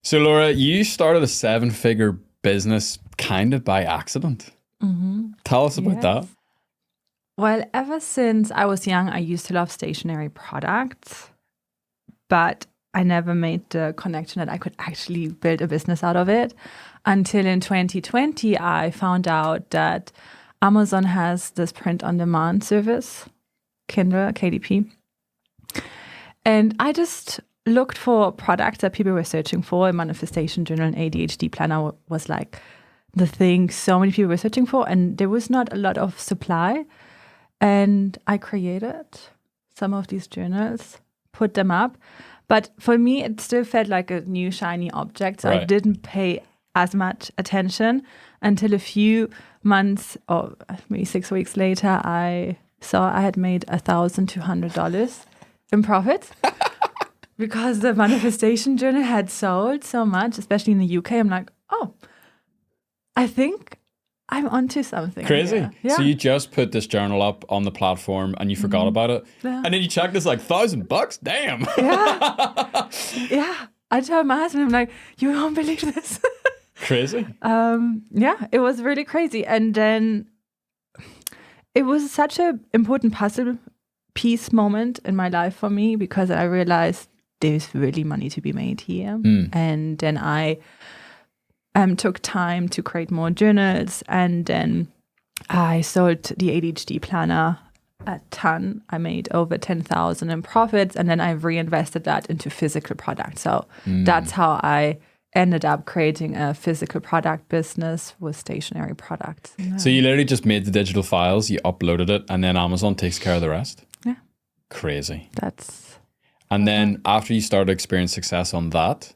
So Laura, you started a 7-figure business kind of by accident. Tell us about that. Well, ever since I was young, I used to love stationery products, but I never made the connection that I could actually build a business out of it until in 2020, I found out that Amazon has this print-on-demand service, Kindle, KDP. And I just looked for products that people were searching for. A manifestation journal and ADHD planner was like the thing so many people were searching for, and there was not a lot of supply. And I created some of these journals, put them up. But for me, it still felt like a new shiny object. So I didn't pay as much attention until a few months or maybe 6 weeks later, I saw I had made $1,200 in profits because the manifestation journal had sold so much, especially in the UK. I'm like, oh, I think I'm onto something. Crazy. Here. Yeah. So you just put this journal up on the platform and you forgot about it. Yeah. And then you checked, it's like $1,000. Damn. Yeah. Yeah. I told my husband, I'm like, you won't believe this. Crazy. Yeah, it was really crazy. And then it was such an important puzzle piece moment in my life for me because I realized there's really money to be made here. And then I took time to create more journals, and then I sold the ADHD planner a ton. I made over 10,000 in profits, and then I reinvested that into physical products. So that's how I ended up creating a physical product business with stationery products. Yeah. So you literally just made the digital files, you uploaded it, and then Amazon takes care of the rest? Yeah. Crazy. And then after you started experiencing success on that,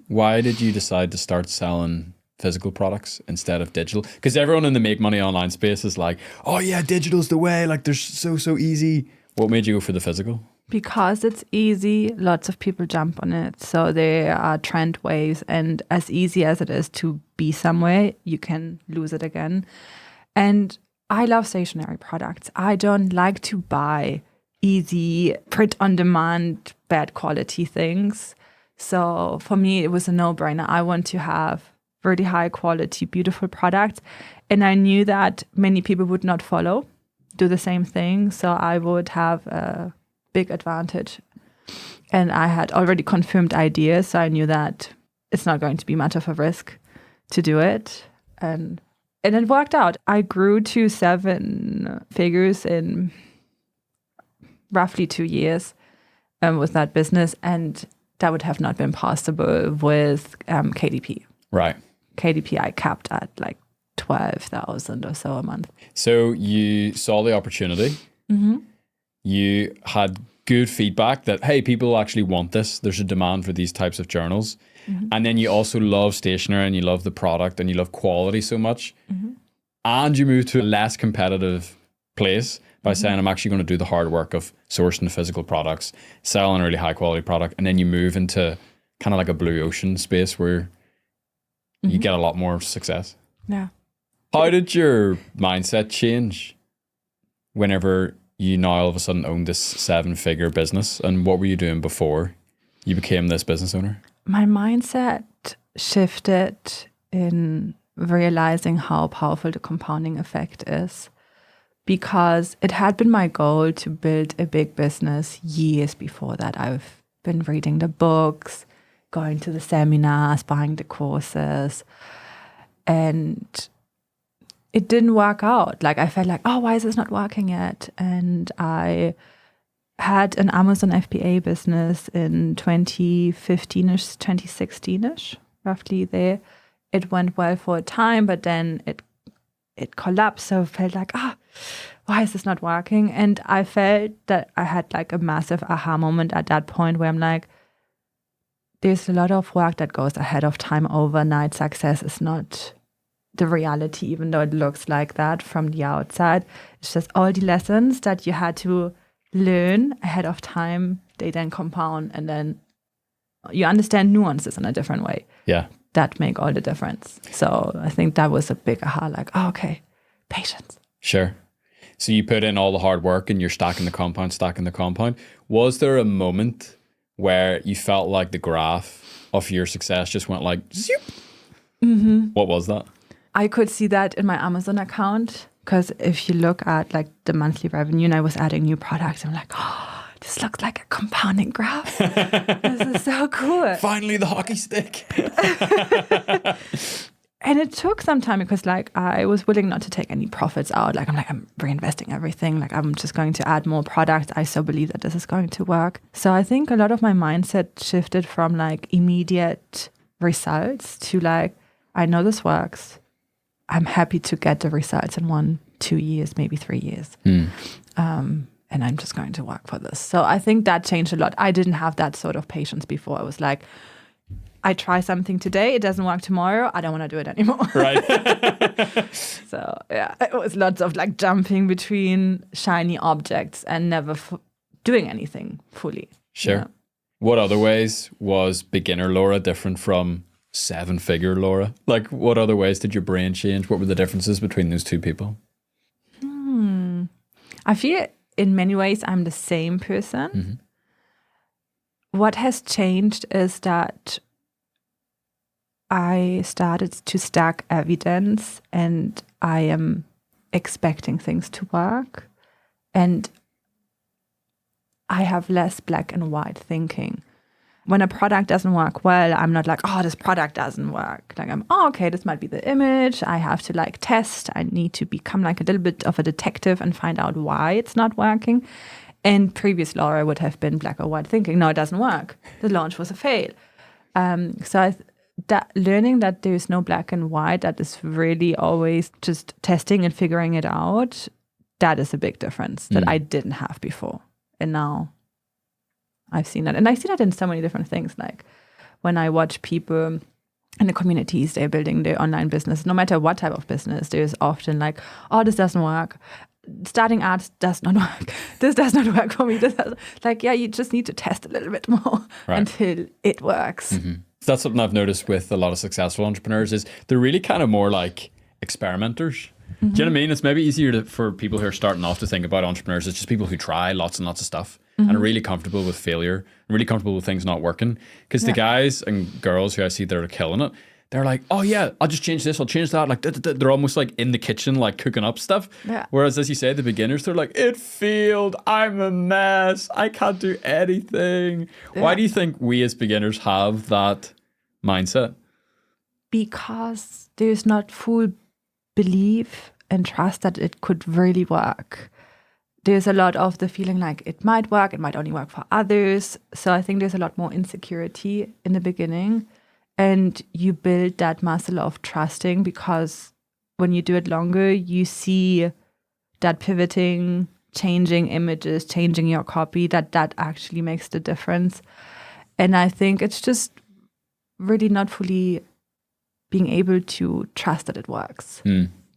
why did you decide to start selling physical products instead of digital? Because everyone in the make money online space is like, oh yeah, digital's the way. Like they're so easy. What made you go for the physical? Because it's easy, lots of people jump on it. So there are trend waves, and as easy as it is to be somewhere, you can lose it again. And I love stationery products. I don't like to buy easy print on demand, bad quality things. So for me, it was a no-brainer. I want to have really high quality, beautiful products. And I knew that many people would not do the same thing. So I would have a big advantage. And I had already confirmed ideas. So I knew that it's not going to be much of a risk to do it. And it worked out. I grew to 7 figures in roughly 2 years with that business. And that would have not been possible with KDP. Right. KDP I capped at like 12,000 or so a month. So you saw the opportunity. You had good feedback that, hey, people actually want this. There's a demand for these types of journals. And then you also love stationery and you love the product and you love quality so much. And you move to a less competitive place by saying, I'm actually going to do the hard work of sourcing the physical products, selling a really high quality product. And then you move into kind of like a blue ocean space where you get a lot more success. Yeah. How did your mindset change whenever you now all of a sudden own this 7-figure business? And what were you doing before you became this business owner? My mindset shifted in realizing how powerful the compounding effect is, because it had been my goal to build a big business years before that. I've been reading the books, going to the seminars, buying the courses, and it didn't work out. Like I felt like, oh, why is this not working yet? And I had an Amazon FBA business in 2015-ish, 2016-ish, roughly there. It went well for a time, but then it collapsed. So I felt like, why is this not working? And I felt that I had like a massive aha moment at that point where I'm like, there's a lot of work that goes ahead of time. Overnight success is not the reality, even though it looks like that from the outside. It's just all the lessons that you had to learn ahead of time, they then compound, and then you understand nuances in a different way. Yeah. That make all the difference. So I think that was a big aha, like, oh, okay, patience. Sure. So you put in all the hard work and you're stacking the compound. Was there a moment where you felt like the graph of your success just went like, zoop. Mm-hmm. What was that? I could see that in my Amazon account, because if you look at like the monthly revenue and I was adding new products, I'm like, oh, this looks like a compounding graph. This is so cool. Finally, the hockey stick. And it took some time because like I was willing not to take any profits out. Like I'm reinvesting everything. Like I'm just going to add more products. I so believe that this is going to work. So I think a lot of my mindset shifted from like immediate results to like, I know this works. I'm happy to get the results in 1-2 years, maybe 3 years. And I'm just going to work for this. So I think that changed a lot. I didn't have that sort of patience before. I was like, I try something today, it doesn't work tomorrow, I don't want to do it anymore. Right. So yeah, it was lots of like jumping between shiny objects and never doing anything fully. Sure. Yeah. What other ways was beginner Laura different from 7-figure Laura? Like, what other ways did your brain change? What were the differences between those two people? I feel in many ways I'm the same person. Mm-hmm. What has changed is that I started to stack evidence and I am expecting things to work. And I have less black and white thinking. When a product doesn't work well, I'm not like, oh, this product doesn't work. Like okay, this might be the image. I have to like test. I need to become like a little bit of a detective and find out why it's not working. And previous Laura would have been black or white thinking, no, it doesn't work. The launch was a fail. Learning that there's no black and white, that is really always just testing and figuring it out, that is a big difference that I didn't have before. And now I've seen that. And I see that in so many different things. Like when I watch people in the communities, they're building their online business, no matter what type of business, there's often like, oh, this doesn't work. Starting ads does not work. This does not work for me. Like, yeah, you just need to test a little bit more until it works. Mm-hmm. That's something I've noticed with a lot of successful entrepreneurs is they're really kind of more like experimenters. Mm-hmm. Do you know what I mean? It's maybe easier for people who are starting off to think about entrepreneurs. It's just people who try lots and lots of stuff and are really comfortable with failure, really comfortable with things not working. Because the guys and girls who I see that are killing it, they're like, oh yeah, I'll just change this, I'll change that. Like they're almost like in the kitchen, like cooking up stuff. Yeah. Whereas as you say, the beginners, they're like, it failed, I'm a mess, I can't do anything. Yeah. Why do you think we as beginners have that mindset? Because there's not full belief and trust that it could really work. There's a lot of the feeling like it might work, it might only work for others. So I think there's a lot more insecurity in the beginning. And you build that muscle of trusting because when you do it longer, you see that pivoting, changing images, changing your copy, that actually makes the difference. And I think it's just really not fully being able to trust that it works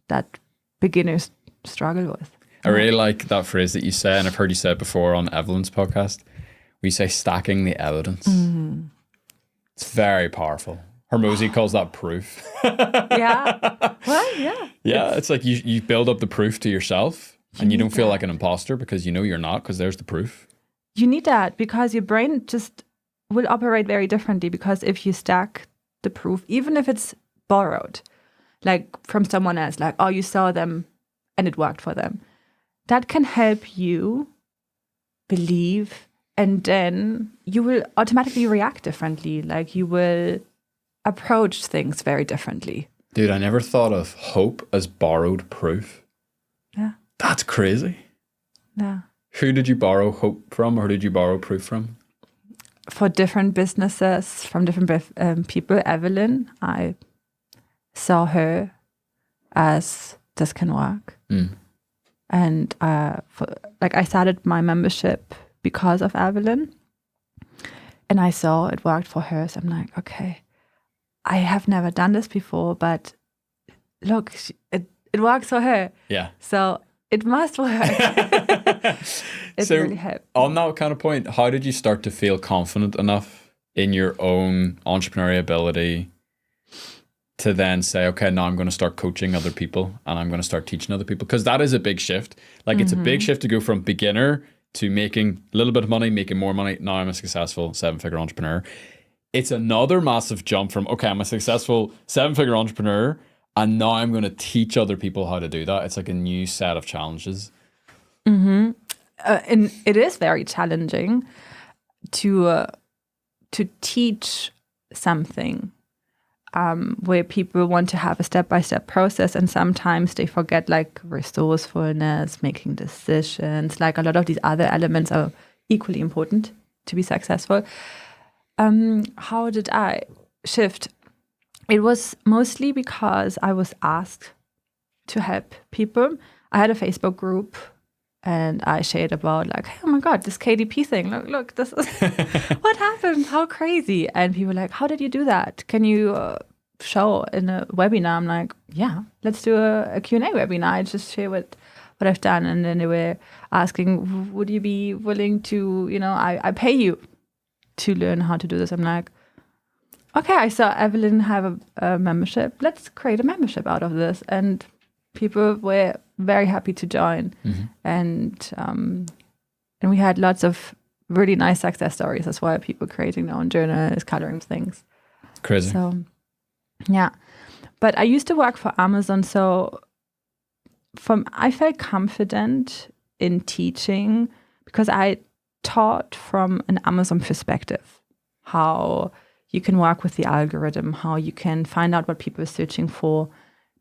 that beginners struggle with. I really like that phrase that you say, and I've heard you say it before on Evelyn's podcast. We say stacking the evidence. Mm-hmm. It's very powerful. Hormozy calls that proof. Yeah. Well, yeah. Yeah, it's like you build up the proof to yourself and you don't feel like an imposter because you know you're not, because there's the proof. You need that because your brain just will operate very differently, because if you stack the proof, even if it's borrowed, like from someone else, like, oh, you saw them and it worked for them, that can help you believe, and then you will automatically react differently. Like you will approach things very differently. Dude, I never thought of hope as borrowed proof. Yeah. That's crazy. Yeah. Who did you borrow hope from, or who did you borrow proof from? For different businesses, from different people. Evelyn, I saw her as this can work. And I started my membership because of Evelyn. And I saw it worked for her. So I'm like, okay, I have never done this before, but look, it works for her. Yeah. So it must work. It really helped. On that kind of point, how did you start to feel confident enough in your own entrepreneurial ability to then say, okay, now I'm going to start coaching other people and I'm going to start teaching other people? Because that is a big shift. Like it's a big shift to go from beginner to making a little bit of money, making more money. Now I'm a successful 7-figure entrepreneur. it's another massive jump from, okay, I'm a successful 7-figure entrepreneur, and now I'm going to teach other people how to do that. It's like a new set of challenges. And it is very challenging to teach something where people want to have a step-by-step process, and sometimes they forget like resourcefulness, making decisions. Like a lot of these other elements are equally important to be successful. How did I shift? It was mostly because I was asked to help people. I had a Facebook group and I shared about like, hey, oh my God, this KDP thing. Look, this is what happened. How crazy. And people were like, how did you do that? Can you show in a webinar? I'm like, yeah, let's do a Q&A webinar. I just share what I've done. And then they were asking, would you be willing to, I pay you to learn how to do this. I'm like, okay, I saw Evelyn have a membership. Let's create a membership out of this. And people were very happy to join. And we had lots of really nice success stories as well. People creating their own journals, coloring things. Crazy. So, yeah. But I used to work for Amazon. So I felt confident in teaching because I taught from an Amazon perspective, how you can work with the algorithm, how you can find out what people are searching for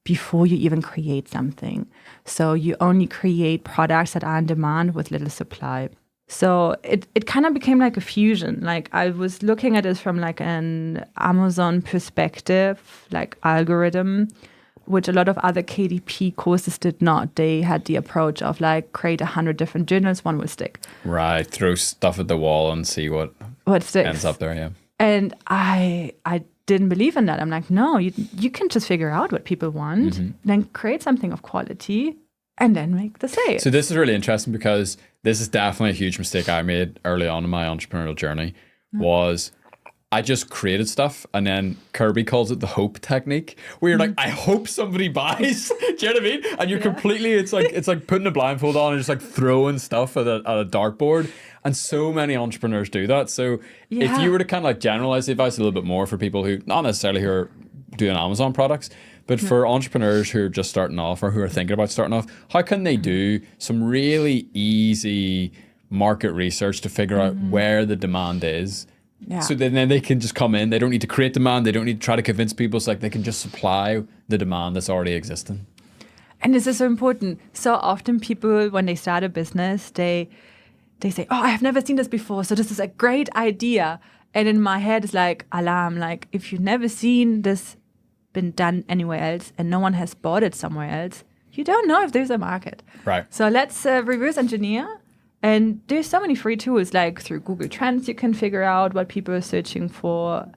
before you even create something. So you only create products that are in demand with little supply. So it kind of became like a fusion. Like I was looking at it from like an Amazon perspective, like algorithm, which a lot of other KDP courses did not. They had the approach of like create 100 different journals, one will stick. Right, throw stuff at the wall and see what sticks. ends up there, yeah. And I didn't believe in that. I'm like, no, you can just figure out what people want, then create something of quality, and then make the sale. So this is really interesting because this is definitely a huge mistake I made early on in my entrepreneurial journey, was I just created stuff, and then Kirby calls it the hope technique, where you're like, I hope somebody buys. Do you know what I mean? And you're completely, it's like putting a blindfold on and just like throwing stuff at a dartboard. And so many entrepreneurs do that. So if you were to kind of like generalize the advice a little bit more for people who, not necessarily who are doing Amazon products, but for entrepreneurs who are just starting off or who are thinking about starting off, how can they do some really easy market research to figure out where the demand is? Yeah. So then they can just come in. They don't need to create demand. They don't need to try to convince people. It's like they can just supply the demand that's already existing. And this is so important. So often people, when they start a business, they say, oh, I have never seen this before, so this is a great idea. And in my head, it's like alarm. Like, if you've never seen this been done anywhere else and no one has bought it somewhere else, you don't know if there's a market. Right. So let's reverse engineer. And there's so many free tools, like through Google Trends, you can figure out what people are searching for.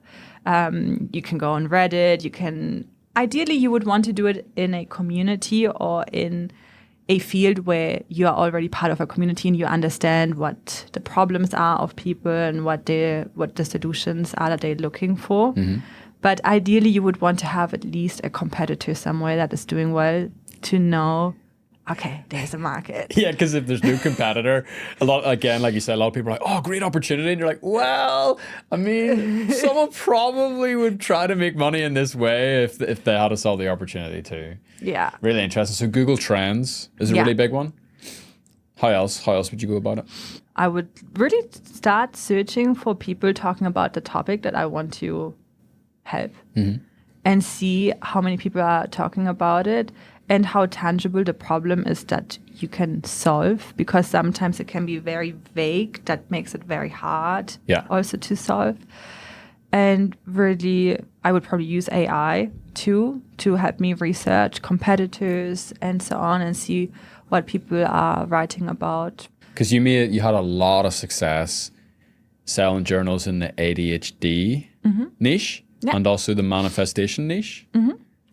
You can go on Reddit. Ideally, you would want to do it in a community or in a field where you are already part of a community and you understand what the problems are of people and what the solutions are that they're looking for. But ideally, you would want to have at least a competitor somewhere that is doing well to know, okay, there's a market. Yeah, because if there's no competitor, like you said, a lot of people are like, oh, great opportunity. And you're like, well, I mean, someone probably would try to make money in this way if they had to solve the opportunity too. Yeah. Really interesting. So Google Trends is a really big one. How else would you go about it? I would really start searching for people talking about the topic that I want to help and see how many people are talking about it and how tangible the problem is that you can solve, because sometimes it can be very vague. That makes it very hard also to solve. And really, I would probably use AI too to help me research competitors and so on and see what people are writing about. Because you had a lot of success selling journals in the ADHD niche and also the manifestation niche.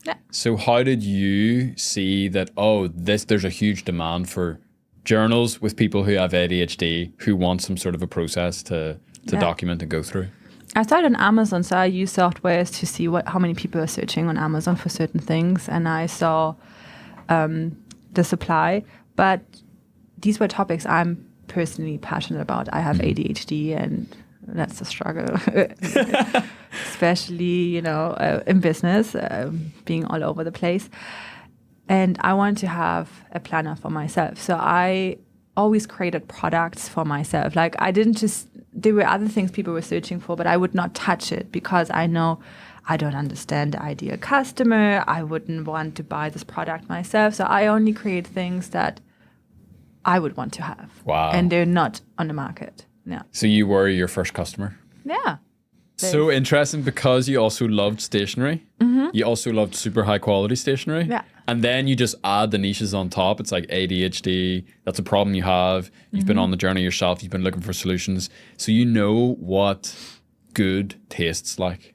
Yeah. So how did you see that, there's a huge demand for journals with people who have ADHD who want some sort of a process to document and go through? I started on Amazon, so I use softwares to see how many people are searching on Amazon for certain things, and I saw the supply. But these were topics I'm personally passionate about. I have ADHD, and that's a struggle, especially, in business, being all over the place. And I wanted to have a planner for myself. So I always created products for myself. Like there were other things people were searching for, but I would not touch it because I know I don't understand the ideal customer. I wouldn't want to buy this product myself. So I only create things that I would want to have. Wow. And they're not on the market. Yeah. So you were your first customer? Yeah. So interesting, because you also loved stationery. Mm-hmm. You also loved super high quality stationery. Yeah. And then you just add the niches on top. It's like ADHD. That's a problem you have. You've been on the journey yourself. You've been looking for solutions. So you know what good tastes like.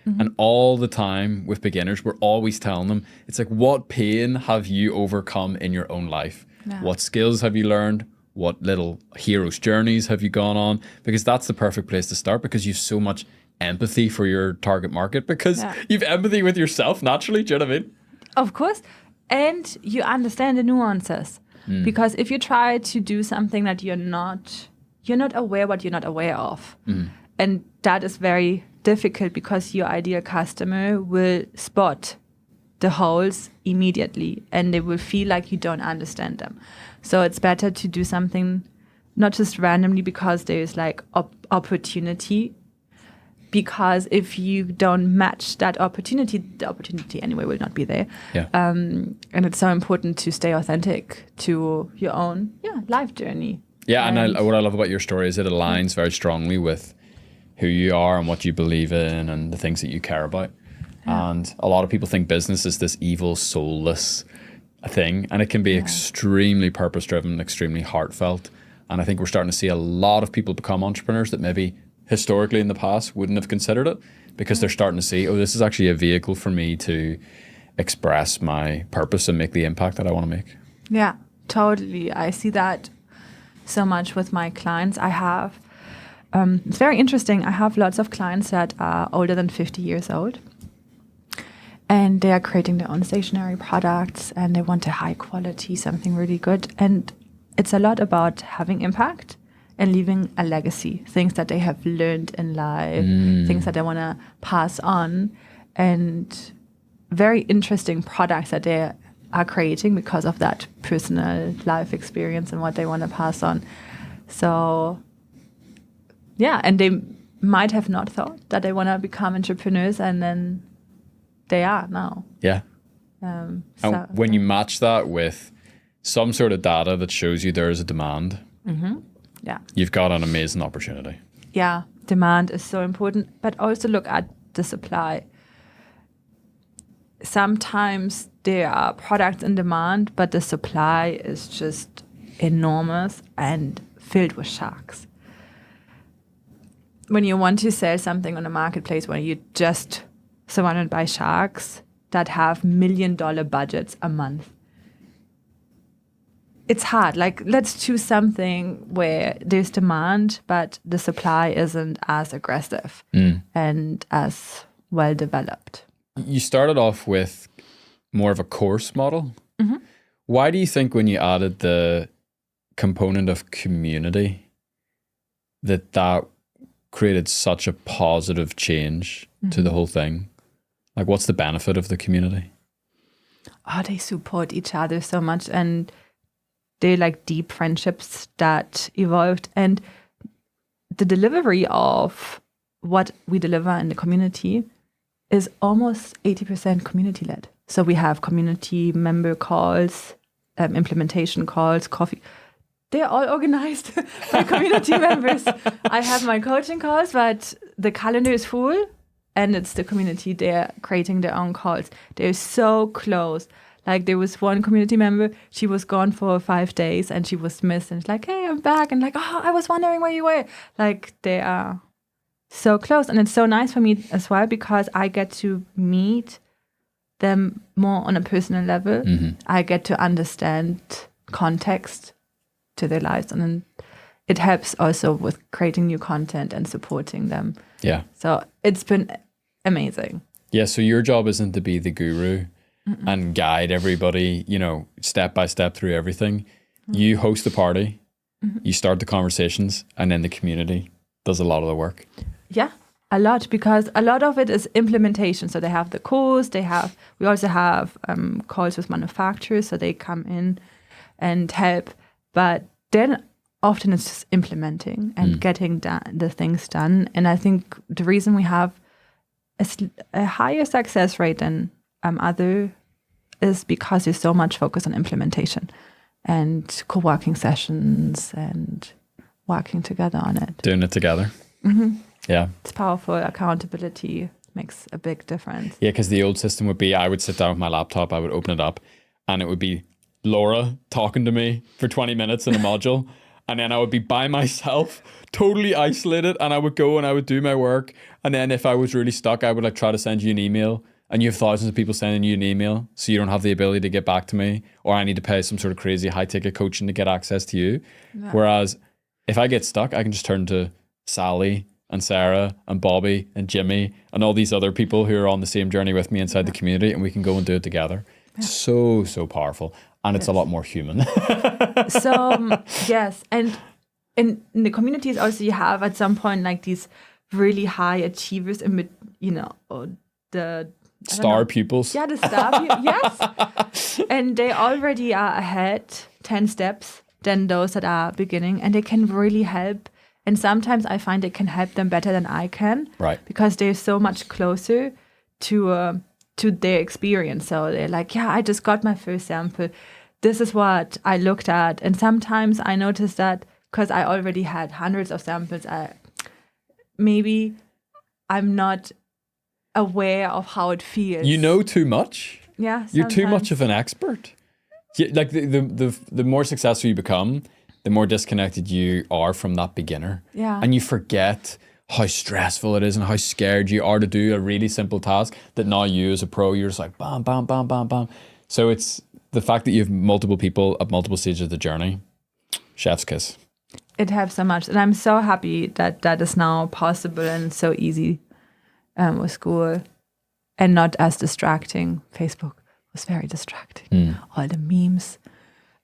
Mm-hmm. And all the time with beginners, we're always telling them, it's like, what pain have you overcome in your own life? Yeah. What skills have you learned? What little hero's journeys have you gone on? Because that's the perfect place to start, because you've so much empathy for your target market, because you've empathy with yourself naturally. Do you know what I mean? Of course. And you understand the nuances. Because if you try to do something that you're not aware what you're not aware of. And that is very difficult, because your ideal customer will spot the holes immediately and they will feel like you don't understand them. So it's better to do something not just randomly because there's like opportunity. Because if you don't match that opportunity, the opportunity anyway will not be there. Yeah. And it's so important to stay authentic to your own life journey. Yeah, and what I love about your story is it aligns very strongly with who you are and what you believe in and the things that you care about. Yeah. And a lot of people think business is this evil, soulless thing, and it can be extremely purpose-driven, extremely heartfelt. And I think we're starting to see a lot of people become entrepreneurs that maybe historically in the past wouldn't have considered it, because they're starting to see, this is actually a vehicle for me to express my purpose and make the impact that I want to make. Yeah, totally. I see that so much with my clients. I have, it's very interesting. I have lots of clients that are older than 50 years old, and they are creating their own stationery products and they want a high quality, something really good. And it's a lot about having impact and leaving a legacy, things that they have learned in life, things that they want to pass on, and very interesting products that they are creating because of that personal life experience and what they want to pass on. So, and they might have not thought that they want to become entrepreneurs, and then they are now. Yeah. And when you match that with some sort of data that shows you there is a demand, you've got an amazing opportunity. Yeah, demand is so important, but also look at the supply. Sometimes there are products in demand, but the supply is just enormous and filled with sharks. When you want to sell something on a marketplace where you're just surrounded by sharks that have $1 million budgets a month, it's hard. Like, let's choose something where there's demand, but the supply isn't as aggressive and as well developed. You started off with more of a course model. Mm-hmm. Why do you think when you added the component of community that created such a positive change to the whole thing? Like, what's the benefit of the community? Oh, they support each other so much, and they're like deep friendships that evolved. And the delivery of what we deliver in the community is almost 80% community-led. So we have community member calls, implementation calls, coffee. They're all organized by community members. I have my coaching calls, but the calendar is full, and it's the community. They're creating their own calls. They're so close. Like, there was one community member, she was gone for 5 days and she was missed. And it's like, hey, I'm back. And like, oh, I was wondering where you were. Like, they are so close. And it's so nice for me as well, because I get to meet them more on a personal level. Mm-hmm. I get to understand context to their lives. And then it helps also with creating new content and supporting them. Yeah. So it's been amazing. Yeah. So your job isn't to be the guru and guide everybody, step by step through everything. You host the party, you start the conversations, and then the community does a lot of the work. Yeah, a lot, because a lot of it is implementation. So they have the course, we also have calls with manufacturers, so they come in and help. But then often it's just implementing and getting the things done. And I think the reason we have a higher success rate than other is because there's so much focus on implementation and co-working sessions and working together on it. Doing it together. Yeah. It's powerful. Accountability makes a big difference. Yeah, because the old system would be I would sit down with my laptop, I would open it up, and it would be Laura talking to me for 20 minutes in a module. And then I would be by myself, totally isolated, and I would go and I would do my work. And then if I was really stuck, I would like try to send you an email, and you have thousands of people sending you an email, so you don't have the ability to get back to me, or I need to pay some sort of crazy high ticket coaching to get access to you. Yeah. Whereas if I get stuck, I can just turn to Sally and Sarah and Bobby and Jimmy and all these other people who are on the same journey with me inside the community, and we can go and do it together. It's so powerful. And it's a lot more human. So, yes. And in the communities also, you have at some point like these really high achievers, the star pupils. Yeah, the star pupils. Yes. And they already are ahead 10 steps than those that are beginning. And they can really help. And sometimes I find they can help them better than I can. Right. Because they're so much closer to their experience. So they're like, yeah, I just got my first sample. This is what I looked at. And sometimes I noticed that because I already had hundreds of samples, maybe I'm not aware of how it feels. You know too much. Yeah, sometimes. You're too much of an expert. Like the more successful you become, the more disconnected you are from that beginner. Yeah. And you forget how stressful it is and how scared you are to do a really simple task that now you as a pro, you're just like bam, bam, bam, bam, bam. So it's the fact that you have multiple people at multiple stages of the journey. Chef's kiss. It helps so much. And I'm so happy that that is now possible and so easy with Skool and not as distracting. Facebook was very distracting. All the memes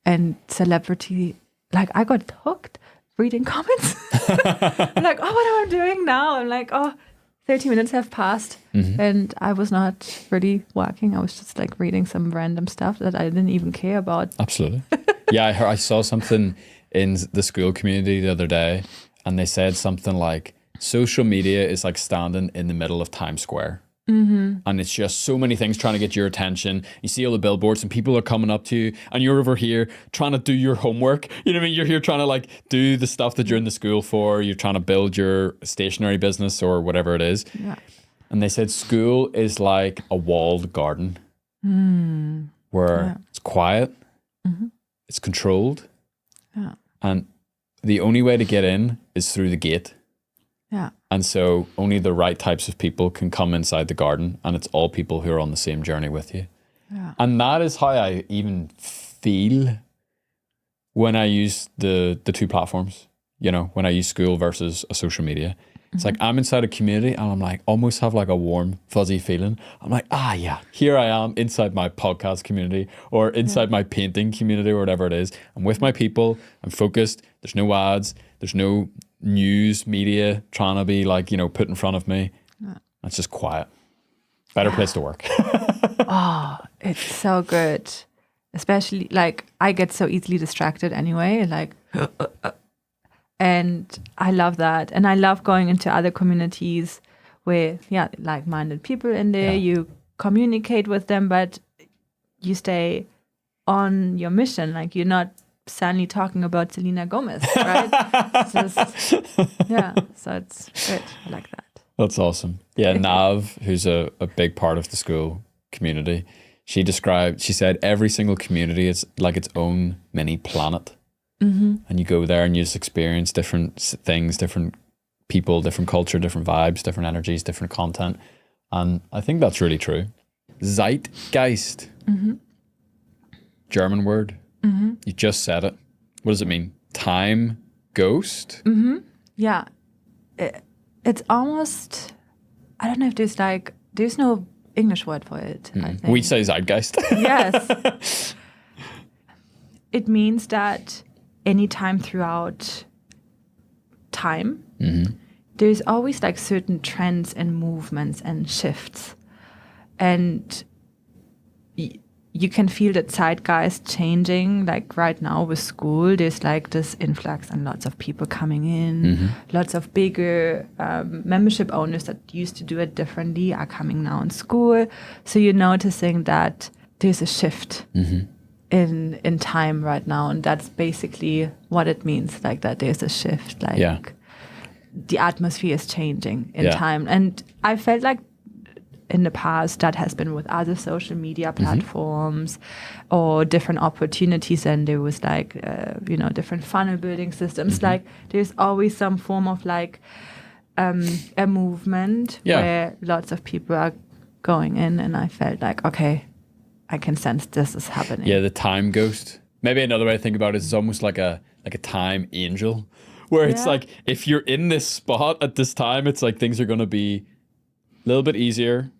and celebrity. Like I got hooked reading comments. I'm like, oh, what am I doing now? I'm like, 30 minutes have passed and I was not really working. I was just like reading some random stuff that I didn't even care about. Absolutely. Yeah, I saw something in the Skool community the other day, and they said something like, social media is like standing in the middle of Times Square. And it's just so many things trying to get your attention. You see all the billboards and people are coming up to you, and you're over here trying to do your homework. You know what I mean? You're here trying to like do the stuff that you're in the school for. You're trying to build your stationery business or whatever it is. Yeah. And they said Skool is like a walled garden where it's quiet, it's controlled, and the only way to get in is through the gate. Yeah. And so only the right types of people can come inside the garden, and it's all people who are on the same journey with you. Yeah. And that is how I even feel when I use the two platforms, when I use Skool versus a social media. It's like I'm inside a community and I'm like almost have like a warm, fuzzy feeling. I'm like, yeah, here I am inside my podcast community or inside my painting community or whatever it is. I'm with my people. I'm focused. There's no ads. There's no news media trying to be like, put in front of me. It's just quiet. Better place to work. It's so good. Especially like I get so easily distracted anyway. Like, and I love that. And I love going into other communities where, like-minded people in there, you communicate with them, but you stay on your mission. Like you're not suddenly talking about Selena Gomez, right? So it's good. I like that. That's awesome. Yeah, Nav, who's a big part of the Skool community, she said every single community is like its own mini planet. And you go there and you just experience different things, different people, different culture, different vibes, different energies, different content. And I think that's really true. Zeitgeist. German word. You just said it. What does it mean? Time ghost? Yeah. It's almost, I don't know if there's no English word for it. I think. We say zeitgeist. Yes. It means that anytime throughout time, there's always like certain trends and movements and shifts. And you can feel the zeitgeist changing. Like right now with Skool, there's like this influx and lots of people coming in. Lots of bigger membership owners that used to do it differently are coming now in Skool. So you're noticing that there's a shift in time right now. And that's basically what it means, like that there's a shift. Like the atmosphere is changing in time. And I felt like in the past that has been with other social media platforms or different opportunities, and there was like different funnel building systems. Like there's always some form of like a movement where lots of people are going in, and I felt like, okay, I can sense this is happening. Yeah, the time ghost. Maybe another way to think about it is almost like a time angel, where it's like if you're in this spot at this time, it's like things are going to be a little bit easier,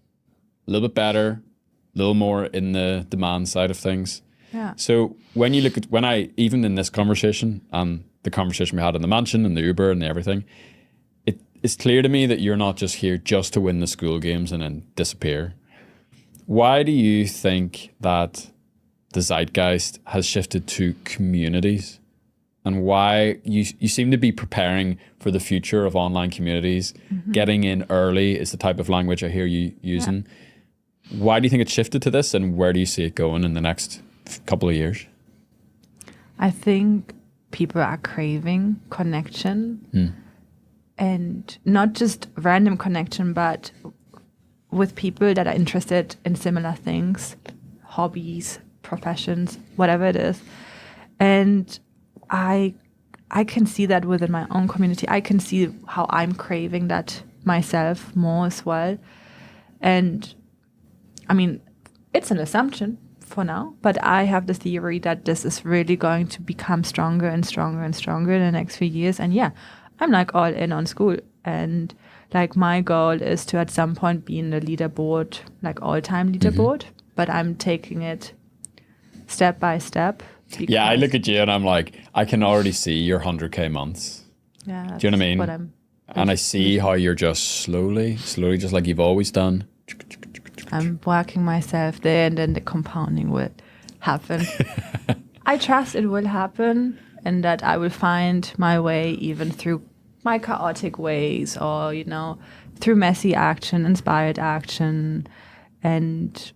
a little bit better, a little more in the demand side of things. Yeah. So when you look at, even in this conversation and the conversation we had in the mansion and the Uber and everything, it's clear to me that you're not just here just to win the Skool games and then disappear. Why do you think that the zeitgeist has shifted to communities? And why you seem to be preparing for the future of online communities. Getting in early is the type of language I hear you using. Why do you think it's shifted to this, and where do you see it going in the next couple of years? I think people are craving connection, and not just random connection, but with people that are interested in similar things, hobbies, professions, whatever it is. And I can see that within my own community. I can see how I'm craving that myself more as well. And I mean, it's an assumption for now, but I have the theory that this is really going to become stronger and stronger and stronger in the next few years. And yeah, I'm like all in on Skool. And like my goal is to at some point be in the leaderboard, like all-time leaderboard, but I'm taking it step by step. Yeah, I look at you and I'm like, I can already see your 100K months. Yeah, do you know what I mean? And I see how you're just slowly, just like you've always done. I'm working myself there, and then the compounding will happen. I trust it will happen, and that I will find my way even through my chaotic ways, or, through messy action, inspired action, and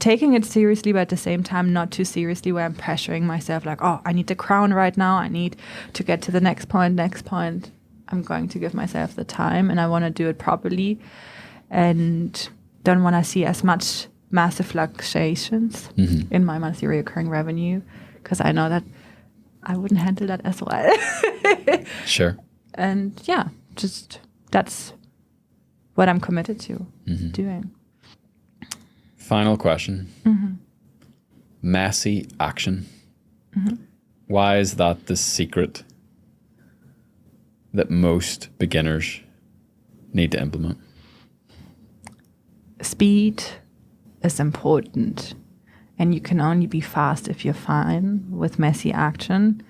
taking it seriously, but at the same time not too seriously, where I'm pressuring myself like, oh, I need the crown right now. I need to get to the next point. I'm going to give myself the time, and I want to do it properly, and don't want to see as much massive fluctuations in my monthly recurring revenue, because I know that I wouldn't handle that as well. Sure. And yeah, just that's what I'm committed to doing. Final question. Messy action. Why is that the secret that most beginners need to implement? Speed is important, and you can only be fast if you're fine with messy action.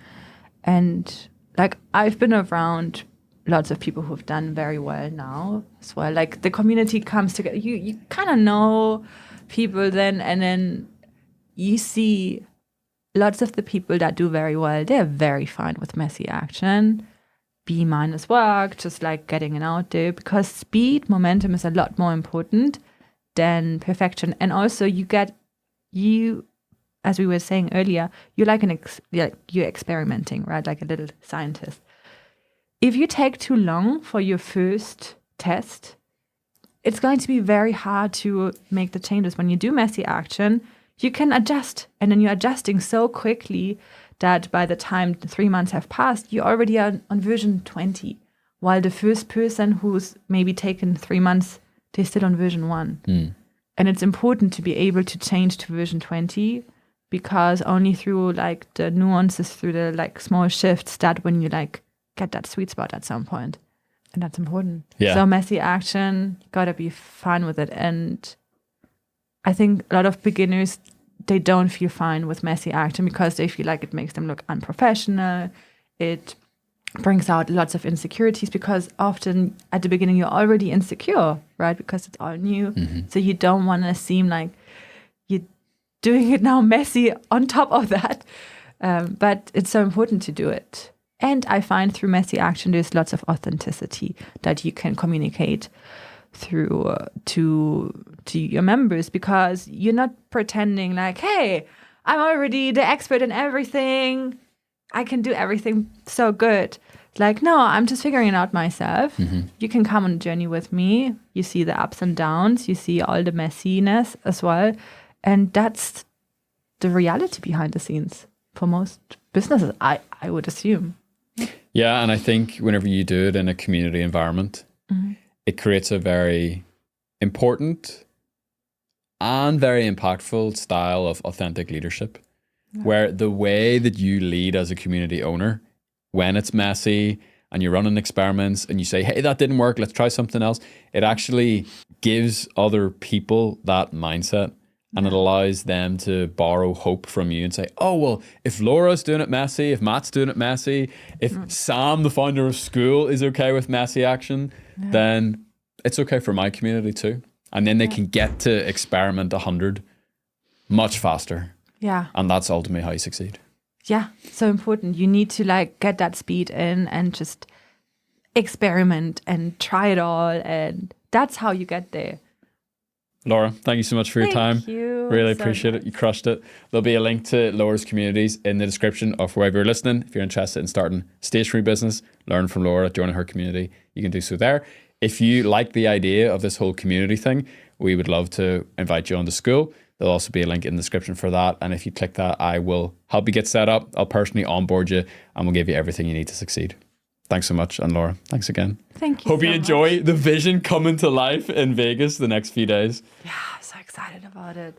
And like, I've been around lots of people who've done very well now as well. Like, the community comes together. You kind of know people then, and then you see lots of the people that do very well, they're very fine with messy action. B- work, just like getting it out there, because speed, momentum is a lot more important than perfection. And also you, as we were saying earlier, you're like you're experimenting, right? Like a little scientist. If you take too long for your first test, it's going to be very hard to make the changes. When you do messy action, you can adjust, and then you're adjusting so quickly that by the time 3 months have passed, you already are on version 20, while the first person who's maybe taken 3 months, they're still on version 1. And it's important to be able to change to version 20, because only through like the nuances, through the like small shifts, that when you like get that sweet spot at some point. And that's important. Yeah. So messy action, you gotta be fine with it. And I think a lot of beginners, they don't feel fine with messy action because they feel like it makes them look unprofessional. It brings out lots of insecurities, because often at the beginning you're already insecure, right? Because it's all new. So you don't want to seem like you're doing it now messy on top of that. But it's so important to do it. And I find through messy action, there's lots of authenticity that you can communicate through to your members, because you're not pretending like, hey, I'm already the expert in everything. I can do everything so good. Like, no, I'm just figuring it out myself. You can come on a journey with me. You see the ups and downs. You see all the messiness as well. And that's the reality behind the scenes for most businesses, I would assume. Yeah, and I think whenever you do it in a community environment, it creates a very important and very impactful style of authentic leadership, where the way that you lead as a community owner, when it's messy and you're running experiments and you say, hey, that didn't work, let's try something else, it actually gives other people that mindset. And it allows them to borrow hope from you and say, oh, well, if Laura's doing it messy, if Matt's doing it messy, if Sam, the founder of Skool, is okay with messy action, then it's okay for my community too. And then they can get to experiment 100 much faster. Yeah. And that's ultimately how you succeed. Yeah, so important. You need to like get that speed in and just experiment and try it all. And that's how you get there. Laura, thank you so much for your time. Thank you. Really appreciate it. You crushed it. There'll be a link to Laura's communities in the description of wherever you're listening. If you're interested in starting a stationery business, learn from Laura, joining her community, you can do so there. If you like the idea of this whole community thing, we would love to invite you on to Skool. There'll also be a link in the description for that. And if you click that, I will help you get set up. I'll personally onboard you and we'll give you everything you need to succeed. Thanks so much. And Laura, thanks again. Thank you. Hope you enjoy the vision coming to life in Vegas the next few days. Yeah, so excited about it.